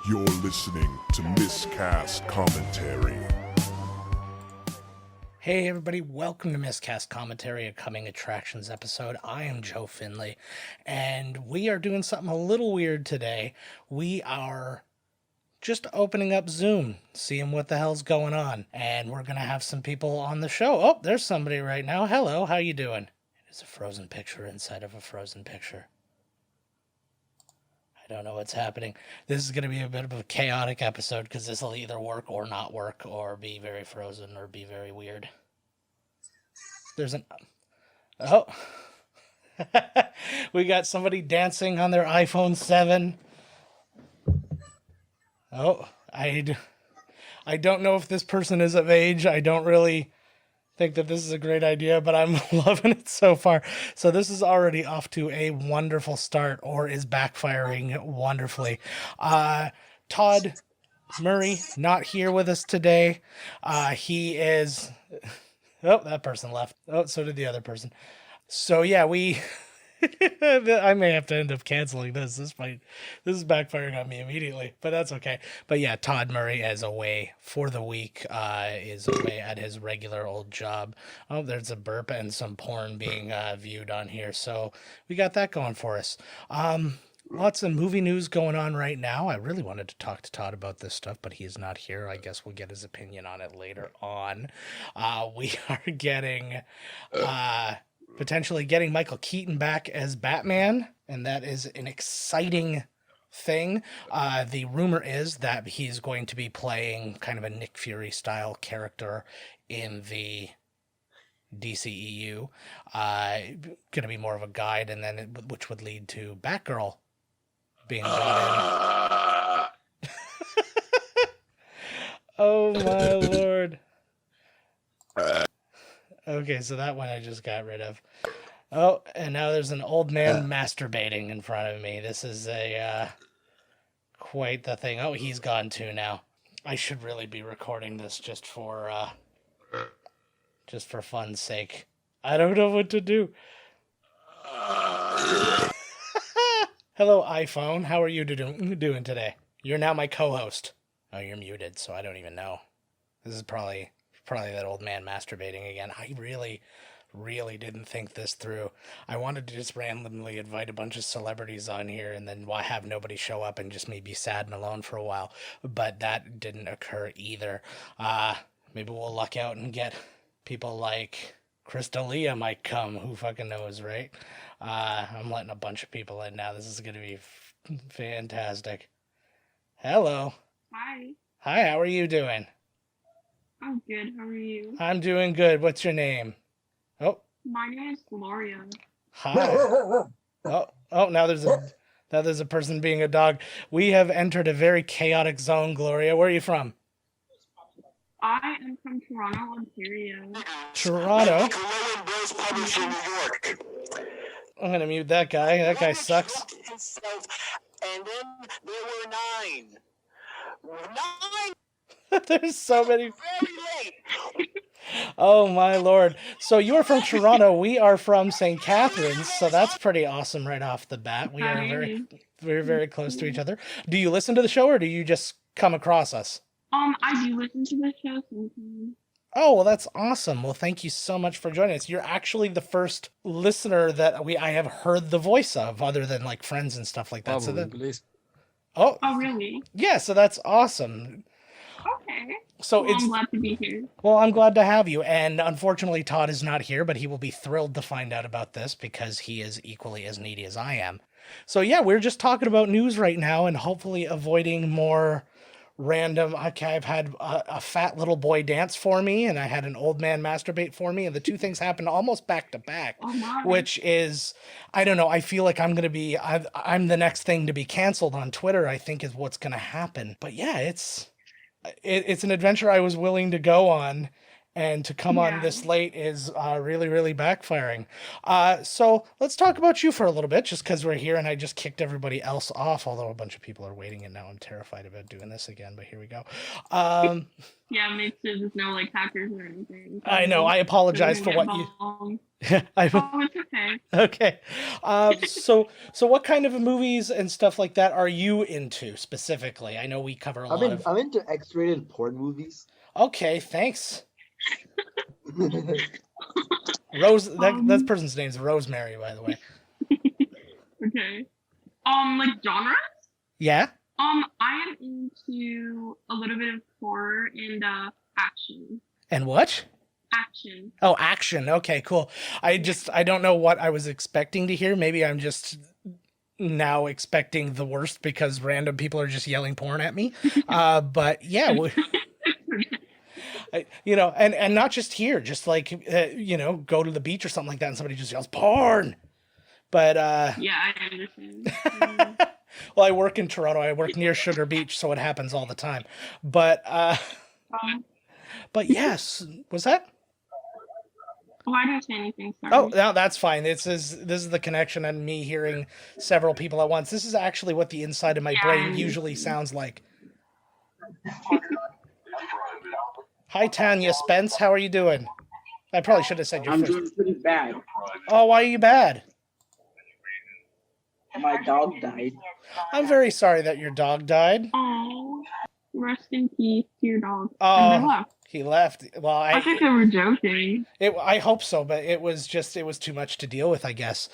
You're listening to Miscast Commentary. Hey everybody, welcome to Miscast Commentary, a coming attractions episode. I am Joe Finley, and we are doing something a little weird today. We are just opening up Zoom, seeing what the hell's going on, and we're gonna have some people on the show. Oh, there's somebody right now. Hello, how you doing? It is a frozen picture inside of a frozen picture. I don't know what's happening. This is going to be a bit of a chaotic episode because this will either work or not work or be very frozen or be very weird. There's an... Oh. We got somebody dancing on their iPhone 7. Oh, I don't know if this person is of age. I don't really think that this is a great idea, but I'm loving it so far. So this is already off to a wonderful start, or is backfiring wonderfully. Todd Murray, not here with us today. He is... Oh, that person left. Oh, so did the other person. So yeah, I may have to end up canceling this. This is backfiring on me immediately, but that's okay. But yeah, Todd Murray is away for the week, is away at his regular old job. Oh, there's a burp and some porn being viewed on here. So we got that going for us. Lots of movie news going on right now. I really wanted to talk to Todd about this stuff, but he's not here. I guess we'll get his opinion on it later on. We are getting... potentially getting Michael Keaton back as Batman, and that is an exciting thing. The rumor is that he's going to be playing kind of a Nick Fury style character in the DCEU. Going to be more of a guide, and then which would lead to Batgirl being brought in. Oh my lord. Okay, so that one I just got rid of. Oh, and now there's an old man masturbating in front of me. This is quite the thing. Oh, he's gone too now. I should really be recording this just for fun's sake. I don't know what to do. Hello, iPhone. How are you doing today? You're now my co-host. Oh, you're muted, so I don't even know. This is probably that old man masturbating again. I really didn't think this through. I wanted to just randomly invite a bunch of celebrities on here and then have nobody show up and just me be sad and alone for a while. But that didn't occur either. Maybe we'll luck out and get people like Crystalia might come. Who fucking knows, right? I'm letting a bunch of people in now. This is going to be fantastic. Hello. Hi. Hi, how are you doing? I'm good. How are you? I'm doing good. What's your name? Oh. My name is Gloria. Hi. Oh, now there's a person being a dog. We have entered a very chaotic zone, Gloria. Where are you from? I am from Toronto, Ontario. Toronto? I'm going to mute that guy. That guy sucks. And then there were 9. 9 There's so many. very late. Oh my lord. So you're from Toronto. We are from St. Catharines, so that's pretty awesome right off the bat. We are very close to each other. Do you listen to the show or do you just come across us? I do listen to the show sometimes. Oh, well, that's awesome. Well, thank you so much for joining us. You're actually the first listener that I have heard the voice of, other than like friends and stuff like that. Oh, really? Yeah, so that's awesome. Okay. So I'm glad to be here. Well, I'm glad to have you. And unfortunately, Todd is not here, but he will be thrilled to find out about this because he is equally as needy as I am. So yeah, we're just talking about news right now and hopefully avoiding more random... Okay, I've had a fat little boy dance for me and I had an old man masturbate for me, and the two things happened almost back to back, which is, I don't know, I feel like I'm the next thing to be canceled on Twitter, I think is what's going to happen. But yeah, it's an adventure I was willing to go on, and to come on this late is really, really backfiring. So let's talk about you for a little bit, just because we're here and I just kicked everybody else off, although a bunch of people are waiting, and now I'm terrified about doing this again, but here we go. Yeah, make sure there's no like hackers or anything. I know. I apologize for what you. Oh, it's okay. Okay. So what kind of movies and stuff like that are you into specifically? I know we cover a lot of. I'm into X-rated porn movies. Okay, thanks. Rose. That person's name is Rosemary, by the way. Okay. Like genre? Yeah. I am into a little bit of horror and action. And what? Action. Oh, action. Okay, cool. I don't know what I was expecting to hear. Maybe I'm just now expecting the worst because random people are just yelling porn at me. But yeah, and not just here, just like, go to the beach or something like that and somebody just yells porn. But yeah, I understand. well, I work in Toronto. I work near Sugar Beach, so it happens all the time. But yes, was that? Oh, I didn't say anything. Sorry. Oh, no, that's fine. This is the connection and me hearing several people at once. This is actually what the inside of my brain usually sounds like. Hi, Tanya Spence. How are you doing? I probably should have said your first. I'm doing pretty bad. Oh, why are you bad? My dog died. I'm very sorry that your dog died. Oh, rest in peace to your dog. Oh, he left. Well, I think they were joking. I hope so, but it was too much to deal with, I guess.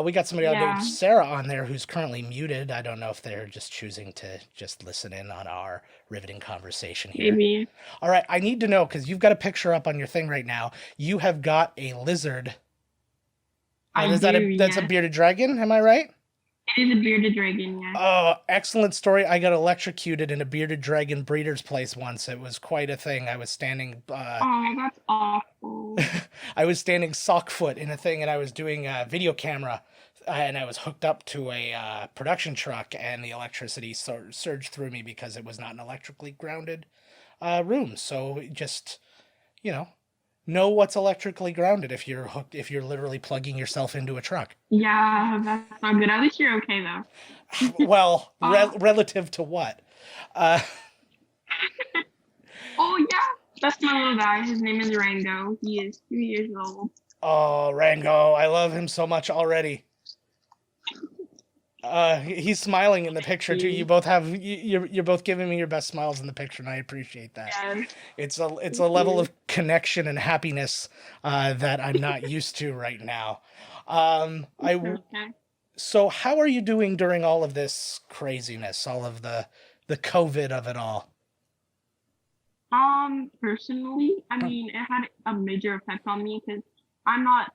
We got somebody named Sarah on there who's currently muted. I don't know if they're just choosing to just listen in on our riveting conversation here. Maybe. All right, I need to know, because you've got a picture up on your thing right now. You have got a lizard. That's a bearded dragon, am I right? It is a bearded dragon, yeah. Oh, excellent story. I got electrocuted in a bearded dragon breeder's place once. It was quite a thing. I was standing... oh, that's awful. I was standing sock foot in a thing, and I was doing a video camera, and I was hooked up to a production truck, and the electricity surged through me because it was not an electrically grounded room. So just, know what's electrically grounded if you're literally plugging yourself into a truck. Yeah, that's not good. At least you're okay, though. Well, relative to what? Oh, yeah. That's my little guy. His name is Rango. He is 2 years old. Oh, Rango. I love him so much already. He's smiling in the picture too. You both have you're both giving me your best smiles in the picture, and I appreciate that. Yeah. It's a level of connection and happiness that I'm not used to right now. So how are you doing during all of this craziness, all of the COVID of it all? Personally, I mean, it had a major effect on me because I'm not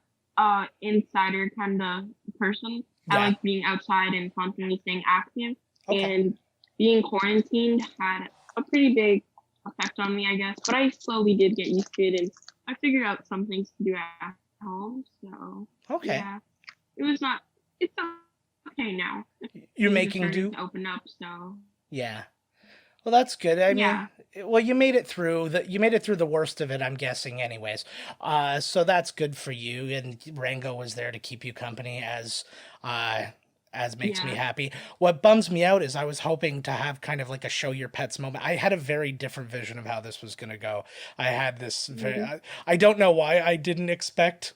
insider kind of person. Yeah. I like being outside and constantly staying active. Okay. And being quarantined had a pretty big effect on me, I guess. But I slowly did get used to it, and I figured out some things to do at home. So okay, yeah, it's okay now. You're making do. Open up, so yeah. Well, that's good. I mean, well, you made it through the worst of it, I'm guessing, anyways. So that's good for you. And Rango was there to keep you company, as makes me happy. What bums me out is I was hoping to have kind of like a show your pets moment. I had a very different vision of how this was going to go. I had this. I don't know why I didn't expect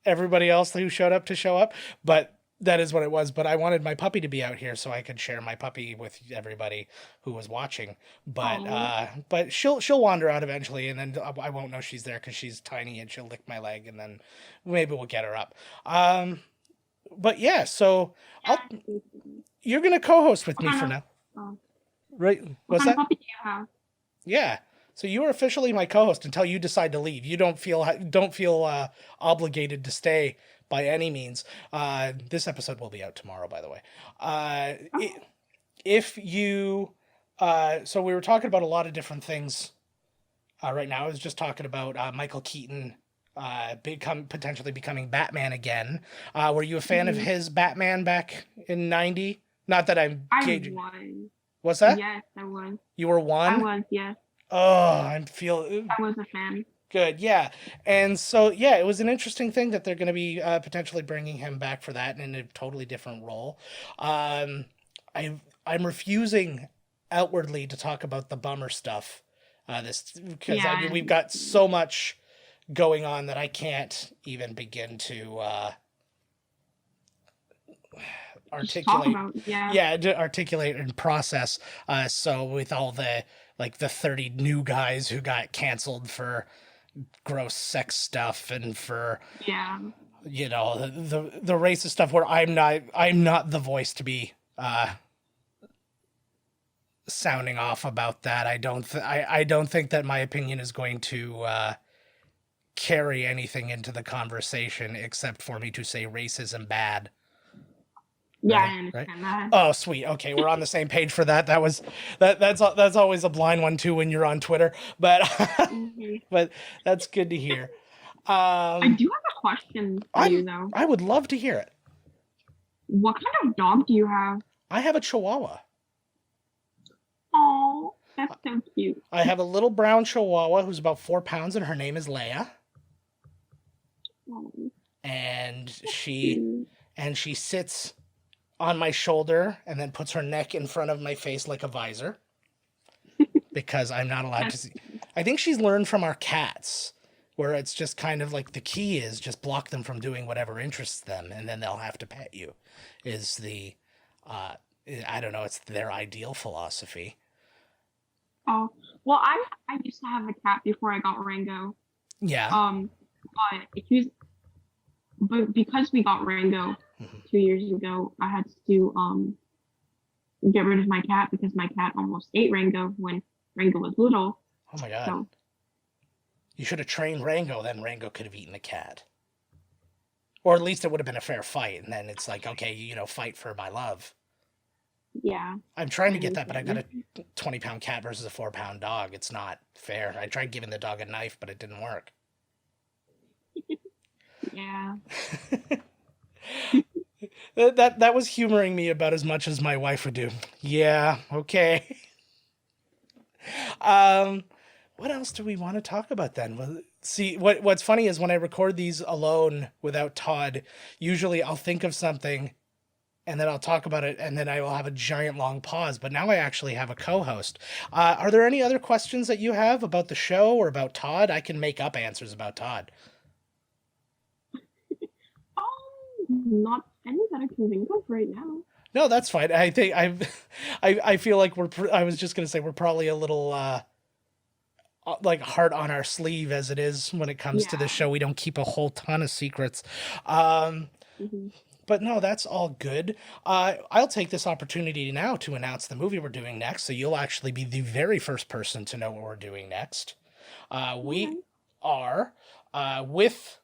everybody else who showed up to show up, but that is what it was. But I wanted my puppy to be out here so I could share my puppy with everybody who was watching. But she'll wander out eventually, and then I won't know she's there because she's tiny, and she'll lick my leg, and then maybe we'll get her up. But yeah, so you're gonna co-host with me for now, right? What's that? Puppy do you have? Yeah. So you are officially my co-host until you decide to leave. You don't feel obligated to stay by any means. This episode will be out tomorrow, by the way. If you, so we were talking about a lot of different things right now. I was just talking about Michael Keaton potentially becoming Batman again. Were you a fan of his Batman back in '90? Not that I'm gauging. I was. What's that? Yes, I was. You were one? I was, yes. Oh, I was a fan. good. Yeah. And so, yeah, it was an interesting thing that they're going to be potentially bringing him back for that in a totally different role. Um, I'm refusing outwardly to talk about the bummer stuff. Because I Yeah, mean, we've got so much going on that I can't even begin to just talk articulate. about yeah. Yeah, to articulate and process. So with all the 30 new guys who got canceled for gross sex stuff and for Yeah. the racist stuff, where I'm not the voice to be sounding off about that. I don't think that my opinion is going to carry anything into the conversation except for me to say racism bad. Yeah, Right, I understand right. that. Oh, sweet. Okay, we're on the same page for that. That's always a blind one too when you're on Twitter, but Mhm. but that's good to hear. I do have a question for you though. I would love to hear it. What kind of dog do you have? I have a Chihuahua. Oh, that's so cute. I have a little brown Chihuahua who's about 4 pounds, and her name is Leia. Oh, And cute. she sits on my shoulder and then puts her neck in front of my face like a visor because I'm not allowed to see. I think she's learned from our cats, where it's just kind of like the key is just block them from doing whatever interests them, and then they'll have to pet you. Is the I don't know, it's their ideal philosophy. Oh, well, I used to have a cat before I got Rango. Yeah. But because we got Rango 2 years ago, I had to get rid of my cat because my cat almost ate Rango when Rango was little. Oh my god. So You should have trained Rango, then Rango could have eaten the cat. Or at least it would have been a fair fight, and then it's like, okay, fight for my love. yeah, I'm trying to get that, but I got a 20-pound cat versus a 4-pound dog. It's not fair. I tried giving the dog a knife, but it didn't work. yeah. That was humoring me about as much as my wife would do. Yeah, okay. What else do we want to talk about then? Well, see, what's funny is when I record these alone without Todd, usually I'll think of something and then I'll talk about it, and then I will have a giant long pause. But now I actually have a co-host. Are there any other questions that you have about the show or about Todd? I can make up answers about Todd. Not any that I can think of right now. No, that's fine. I think I feel like I was just gonna say we're probably a little like heart on our sleeve as it is when it comes to the show. We don't keep a whole ton of secrets. But no, that's all good. I'll take this opportunity now to announce the movie we're doing next, so you'll actually be the very first person to know what we're doing next. We are with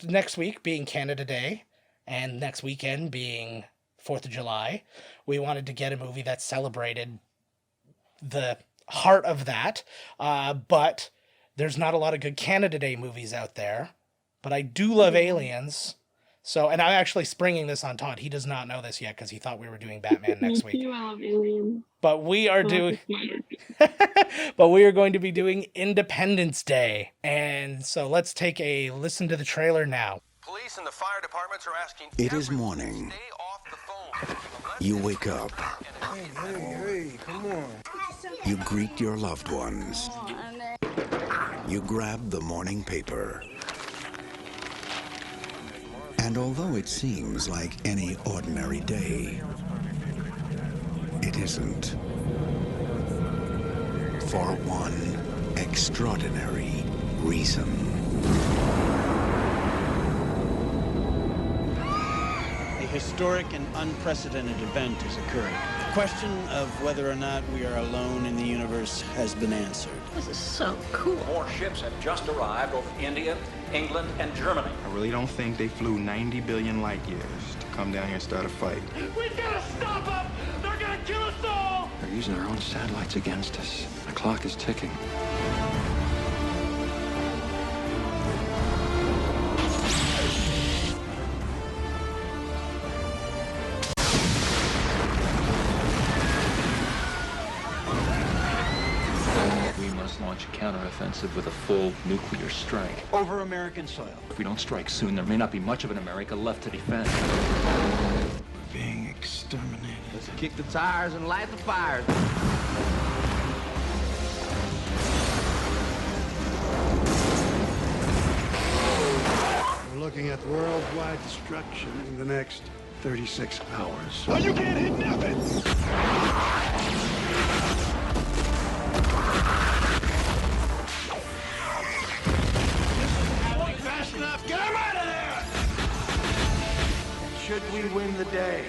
next week being Canada Day and next weekend being 4th of July, we wanted to get a movie that celebrated the heart of that. But there's not a lot of good Canada Day movies out there. But I do love Aliens. So, and I'm actually springing this on Todd. He does not know this yet because he thought we were doing Batman next week. Me too, I love Aliens. But we are doing... going to be doing Independence Day. And so let's take a listen to the trailer now. Police and the fire departments are asking. It is morning. Stay off the phone. You wake up. Hey, come on. You greet your loved ones. You grab the morning paper. And although it seems like any ordinary day, it isn't. For one extraordinary reason. A historic and unprecedented event is occurring. The question of whether or not we are alone in the universe has been answered. This is so cool. More ships have just arrived over India, England, and Germany. I really don't think they flew 90 billion light years to come down here and start a fight. We gotta stop them! They're gonna kill us all! They're using our own satellites against us. The clock is ticking. counteroffensive with a full nuclear strike. Over American soil. If we don't strike soon, there may not be much of an America left to defend. We're being exterminated. Let's kick the tires and light the fires. We're looking at worldwide destruction in the next 36 hours. Well, you can't hit nothing! Fast enough, get him out of there! Should we win the day,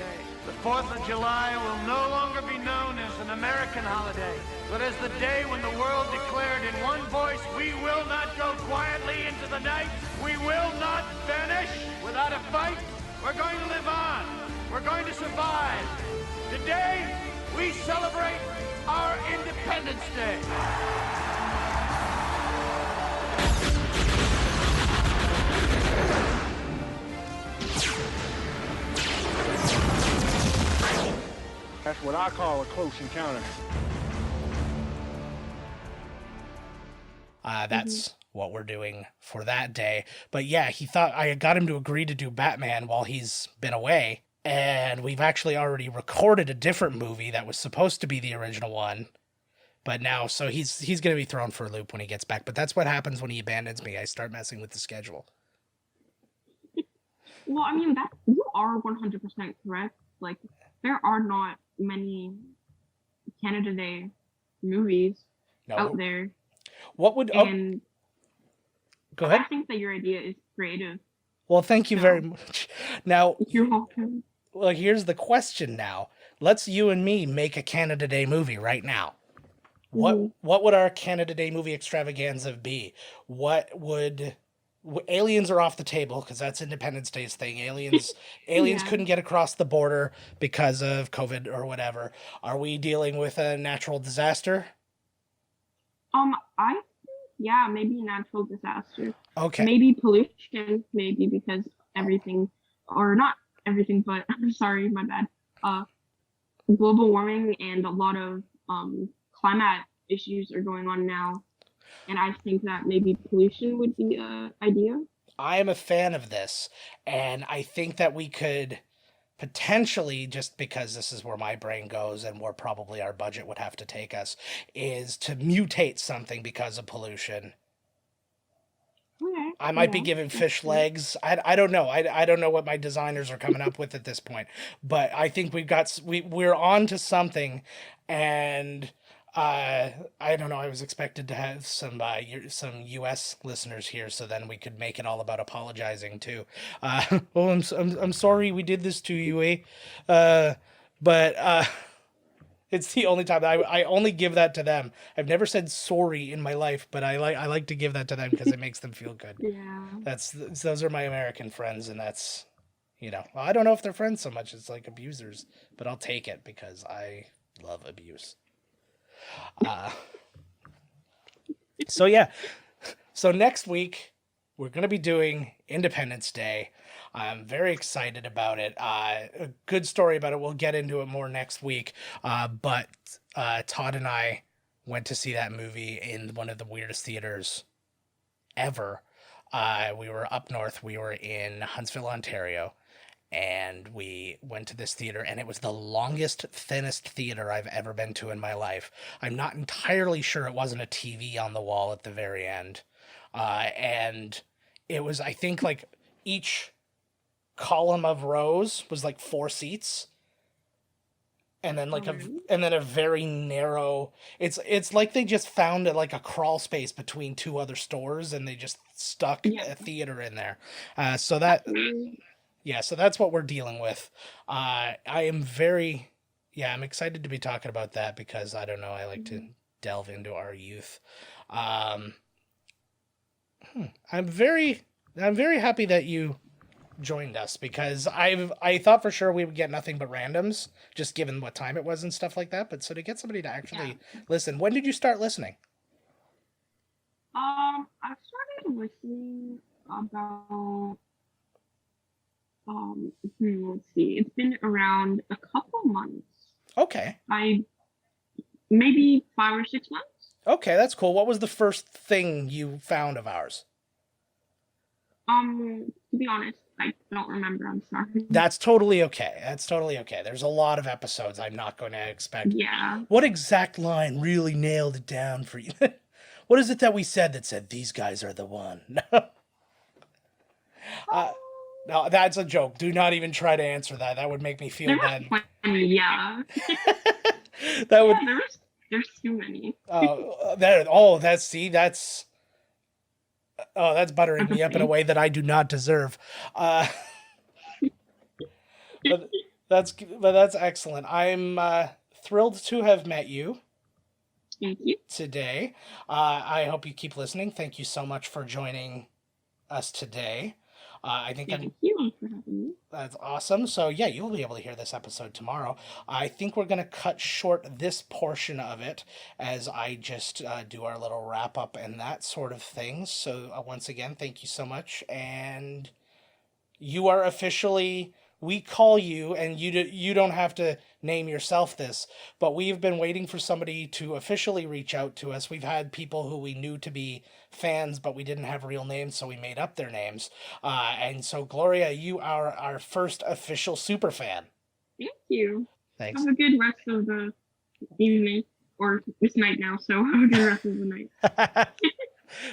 the 4th of July will no longer be known as an American holiday, but as the day when the world declared in one voice, we will not go quietly into the night, we will not vanish without a fight, we're going to live on, we're going to survive. Today, we celebrate our Independence Day. That's what I call a close encounter. That's what we're doing for that day. But yeah, he thought I got him to agree to do Batman while he's been away. And we've actually already recorded a different movie that was supposed to be the original one. But now, so he's going to be thrown for a loop when he gets back. But that's what happens when he abandons me. I start messing with the schedule. Well, I mean, you are 100% correct. Like, there are not many Canada Day movies out there. What would... And go ahead. I think that your idea is creative. Well, thank you very much. Now... You're welcome. Well, here's the question now. Let's you and me make a Canada Day movie right now. What would our Canada Day movie extravaganza be? What would... Aliens are off the table because that's Independence Day's thing. Aliens couldn't get across the border because of COVID or whatever. Are we dealing with a natural disaster? I think, yeah, maybe natural disaster. Okay. Maybe pollution, maybe because everything, or not everything, but I'm sorry, my bad. Global warming and a lot of climate issues are going on now. And I think that maybe pollution would be an idea. I am a fan of this, and I think that we could potentially, just because this is where my brain goes and where probably our budget would have to take us, is to mutate something because of pollution. Okay. I might be giving fish legs. I don't know. I don't know what my designers are coming up with at this point, but I think we're on to something, and I don't know. I was expected to have some U.S. listeners here, so then we could make it all about apologizing too. I'm sorry we did this to you, but it's the only time I only give that to them. I've never said sorry in my life, but I like to give that to them because it makes them feel good. Yeah. Those are my American friends, and that's, I don't know if they're friends so much. It's like abusers, but I'll take it because I love abuse. So yeah, so next week we're going to be doing Independence Day. I'm very excited about it. A good story about it. We'll get into it more next week. But Todd and I went to see that movie in one of the weirdest theaters ever. We were up north. We were in Huntsville, Ontario. And we went to this theater, and it was the longest, thinnest theater I've ever been to in my life. I'm not entirely sure it wasn't a TV on the wall at the very end. And it was, I think, like each column of rows was like 4 seats. And then a very narrow, it's like they just found like a crawl space between 2 other stores, and they just stuck a theater in there. So that's what we're dealing with. I'm excited to be talking about that because I don't know, I like to delve into our youth. I'm very happy that you joined us because I thought for sure we would get nothing but randoms, just given what time it was and stuff like that. But so to get somebody to actually listen, when did you start listening? I started listening about let's see, it's been around a couple months. Okay. Maybe 5 or 6 months. Okay, that's cool. What was the first thing you found of ours? To be honest, I don't remember. I'm sorry. That's totally okay. That's totally okay. There's a lot of episodes I'm not going to expect. Yeah. What exact line really nailed it down for you? What is it that we said that said these guys are the one? No, that's a joke. Do not even try to answer that. That would make me feel bad. Yeah. That would. Yeah, there's too many. That's buttering me up in a way that I do not deserve. But that's excellent. I'm thrilled to have met you. Thank you. Today. I hope you keep listening. Thank you so much for joining us today. Thank you for having me. That's awesome. So yeah, you'll be able to hear this episode tomorrow. I think we're going to cut short this portion of it as I just do our little wrap up and that sort of thing. So once again, thank you so much. And you are officially, we call you, and you don't have to name yourself this, but we've been waiting for somebody to officially reach out to us. We've had people who we knew to be fans, but we didn't have real names, so we made up their names. And so, Gloria, you are our first official super fan. Thank you. Thanks. Have a good rest of the evening, or this night now, so have a good rest of the night.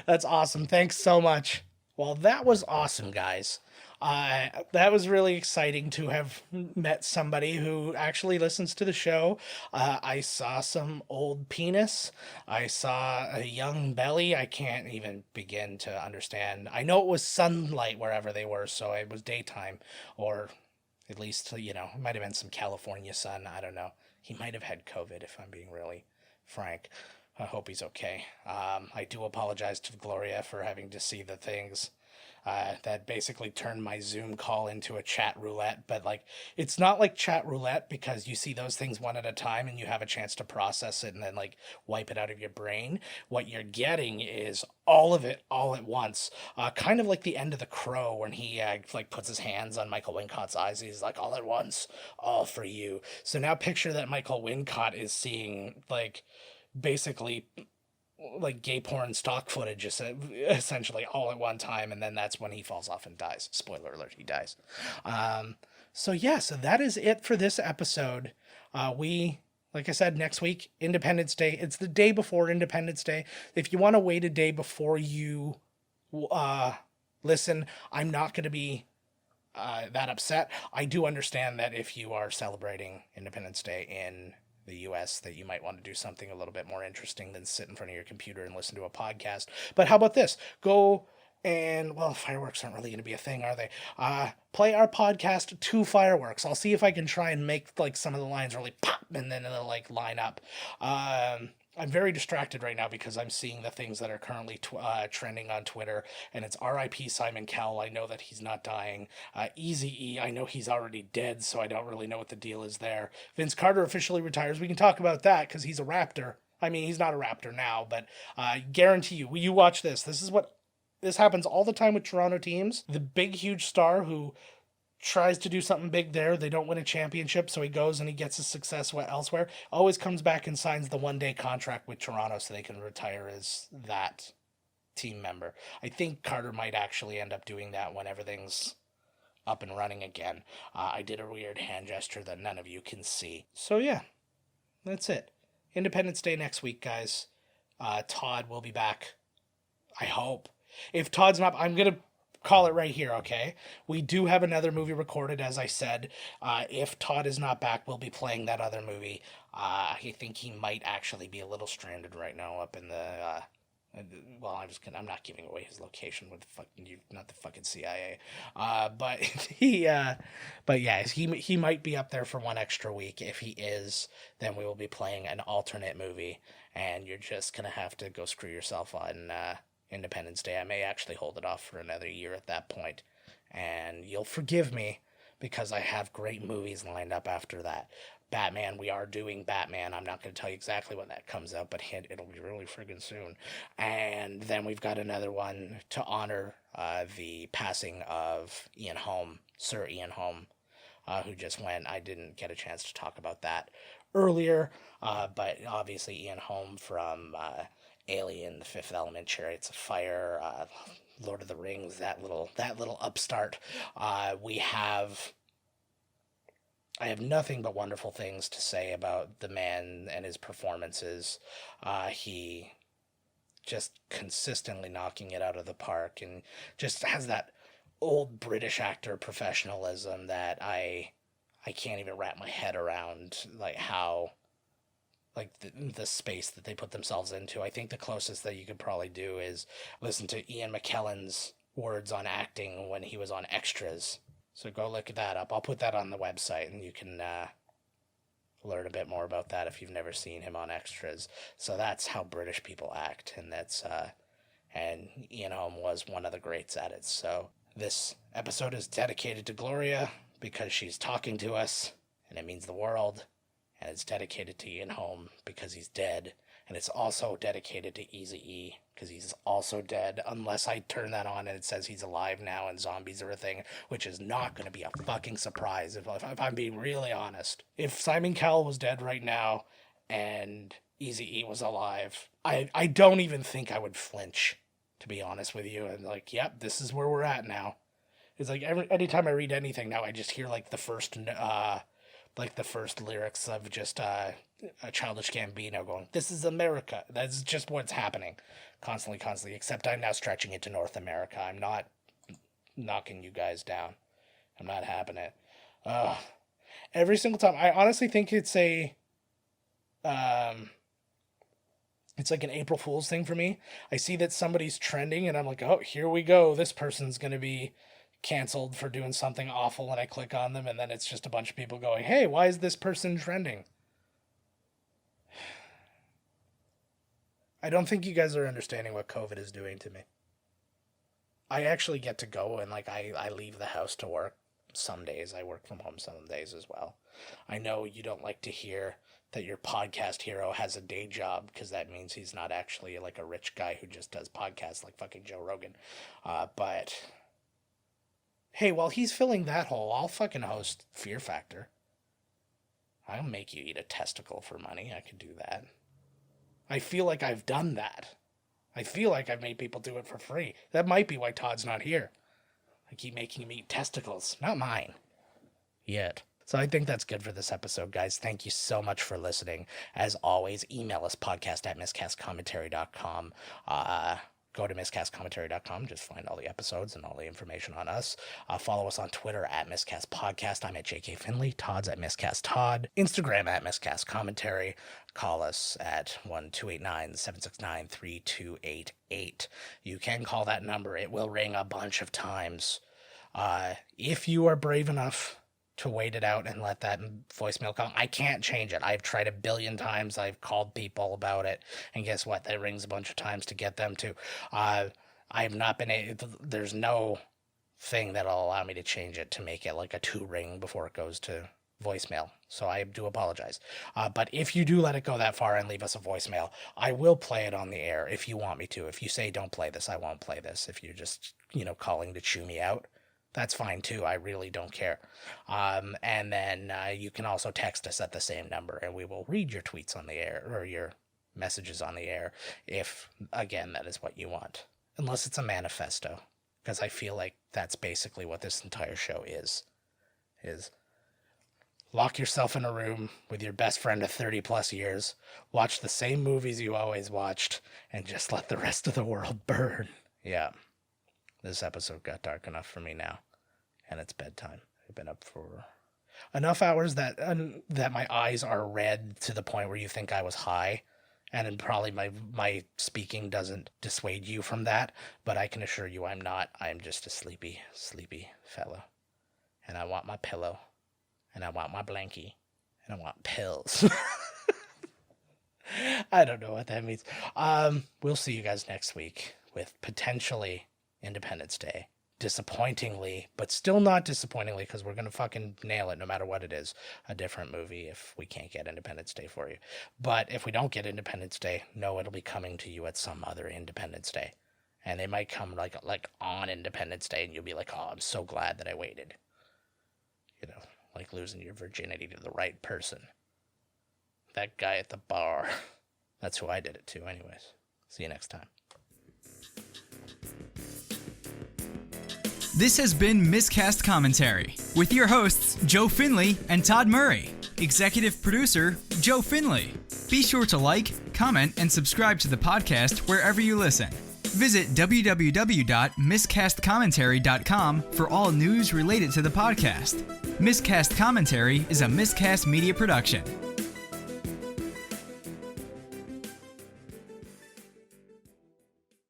That's awesome. Thanks so much. Well, that was awesome, guys. That was really exciting to have met somebody who actually listens to the show. I saw some old penis. I saw a young belly. I can't even begin to understand. I know it was sunlight wherever they were, so it was daytime, or at least, it might have been some California sun. I don't know. He might have had COVID, if I'm being really frank. I hope he's okay. I do apologize to Gloria for having to see the things that basically turned my Zoom call into a chat roulette. But it's not like chat roulette because you see those things one at a time and you have a chance to process it and then wipe it out of your brain. What you're getting is all of it all at once. Kind of like the end of The Crow when he puts his hands on Michael Wincott's eyes. He's like, all at once, all for you. So now picture that Michael Wincott is seeing basically gay porn stock footage essentially all at one time, and then that's when he falls off and dies. Spoiler alert, he dies. So that is it for this episode. Like I said, next week, Independence Day. It's the day before Independence Day. If you want to wait a day before you listen, I'm not going to be that upset. I do understand that if you are celebrating Independence Day in the US, that you might want to do something a little bit more interesting than sit in front of your computer and listen to a podcast. But how about this? Go and, fireworks aren't really going to be a thing, are they? Play our podcast to fireworks. I'll see if I can try and make some of the lines really pop and then it'll line up. I'm very distracted right now because I'm seeing the things that are currently trending on Twitter, and it's R.I.P. Simon Cowell. I know that he's not dying. Eazy-E, I know he's already dead, so I don't really know what the deal is there. Vince Carter officially retires. We can talk about that because he's a Raptor. I mean, he's not a Raptor now, but I guarantee you watch this. This happens all the time with Toronto teams. The big, huge star who tries to do something big there. They don't win a championship, so he goes and he gets his success elsewhere. Always comes back and signs the one-day contract with Toronto so they can retire as that team member. I think Carter might actually end up doing that when everything's up and running again. I did a weird hand gesture that none of you can see. So yeah, that's it. Independence Day next week, guys. Todd will be back. I hope. If Todd's not, I'm going to call it right here, okay? We do have another movie recorded, as I said. If Todd is not back, we'll be playing that other movie. I think he might actually be a little stranded right now up in the... I'm not giving away his location with not the fucking CIA. But he might be up there for one extra week. If he is, then we will be playing an alternate movie, and you're just gonna have to go screw yourself on Independence Day. I may actually hold it off for another year at that point, and you'll forgive me because I have great movies lined up after that. Batman, we are doing Batman. I'm not going to tell you exactly when that comes out, but it'll be really friggin' soon. And then we've got another one to honor the passing of Ian Holm, Sir Ian Holm, who just went. I didn't get a chance to talk about that earlier, but obviously Ian Holm from Alien, The Fifth Element, Chariots of Fire, Lord of the Rings, that little upstart. I have nothing but wonderful things to say about the man and his performances. He just consistently knocking it out of the park, and just has that old British actor professionalism that I can't even wrap my head around, like how, like the space that they put themselves into. I think the closest that you could probably do is listen to Ian McKellen's words on acting when he was on Extras. So go look that up. I'll put that on the website, and you can learn a bit more about that if you've never seen him on Extras. So that's how British people act, and that's and Ian Holm was one of the greats at it. So this episode is dedicated to Gloria because she's talking to us, and it means the world. And it's dedicated to Ian Holm because he's dead. And it's also dedicated to Eazy-E because he's also dead, unless I turn that on and it says he's alive now and zombies are a thing, which is not going to be a fucking surprise if I'm being really honest. If Simon Cowell was dead right now and Eazy-E was alive, I don't even think I would flinch, to be honest with you. And like, yep, this is where we're at now. It's like anytime I read anything now, I just hear like the first lyrics of just a Childish Gambino going, "This is America." That's just what's happening constantly, except I'm now stretching it to North America. I'm not knocking you guys down. I'm not having it. Every single time. I honestly think it's it's like an April Fool's thing for me. I see that somebody's trending and I'm like, oh, here we go. This person's going to be canceled for doing something awful, and I click on them, and then it's just a bunch of people going, hey, why is this person trending? I don't think you guys are understanding what COVID is doing to me. I actually get to go, and like I leave the house to work some days. I work from home some days as well. I know you don't like to hear that your podcast hero has a day job, because that means he's not actually like a rich guy who just does podcasts like fucking Joe Rogan. But hey, while he's filling that hole, I'll fucking host Fear Factor. I'll make you eat a testicle for money. I could do that. I feel like I've done that. I feel like I've made people do it for free. That might be why Todd's not here. I keep making him eat testicles. Not mine. Yet. So I think that's good for this episode, guys. Thank you so much for listening. As always, email us, podcast@miscastcommentary.com. Go to miscastcommentary.com. Just find all the episodes and all the information on us. Follow us on Twitter @miscastpodcast. I'm @JK Finley. Todd's @miscasttodd. Instagram @miscastcommentary. Call us at 1-289-769-3288. You can call that number. It will ring a bunch of times. If you are brave enough to wait it out and let that voicemail come. I can't change it. I've tried 1 billion times. I've called people about it, and guess what? That rings a bunch of times to get them to. I have not been able. There's no thing that'll allow me to change it to make it like a 2 ring before it goes to voicemail. So I do apologize. But if you do let it go that far and leave us a voicemail, I will play it on the air if you want me to. If you say don't play this, I won't play this. If you're just, calling to chew me out, that's fine too. I really don't care. And then you can also text us at the same number, and we will read your tweets on the air, or your messages on the air, if, again, that is what you want. Unless it's a manifesto, because I feel like that's basically what this entire show is lock yourself in a room with your best friend of 30 plus years, watch the same movies you always watched, and just let the rest of the world burn. Yeah. This episode got dark enough for me now, and it's bedtime. I've been up for enough hours that my eyes are red to the point where you think I was high, and probably my speaking doesn't dissuade you from that, but I can assure you I'm not. I'm just a sleepy fellow, and I want my pillow, and I want my blankie, and I want pills. I don't know what that means. We'll see you guys next week with potentially Independence Day. Disappointingly, but still not disappointingly, because we're going to fucking nail it no matter what it is. A different movie if we can't get Independence Day for you. But if we don't get Independence Day, no, it'll be coming to you at some other Independence Day. And it might come like on Independence Day, and you'll be like, oh, I'm so glad that I waited. Like losing your virginity to the right person. That guy at the bar. That's who I did it to anyways. See you next time. This has been Miscast Commentary with your hosts, Joe Finley and Todd Murray. Executive producer, Joe Finley. Be sure to like, comment, and subscribe to the podcast wherever you listen. Visit www.miscastcommentary.com for all news related to the podcast. Miscast Commentary is a Miscast Media production.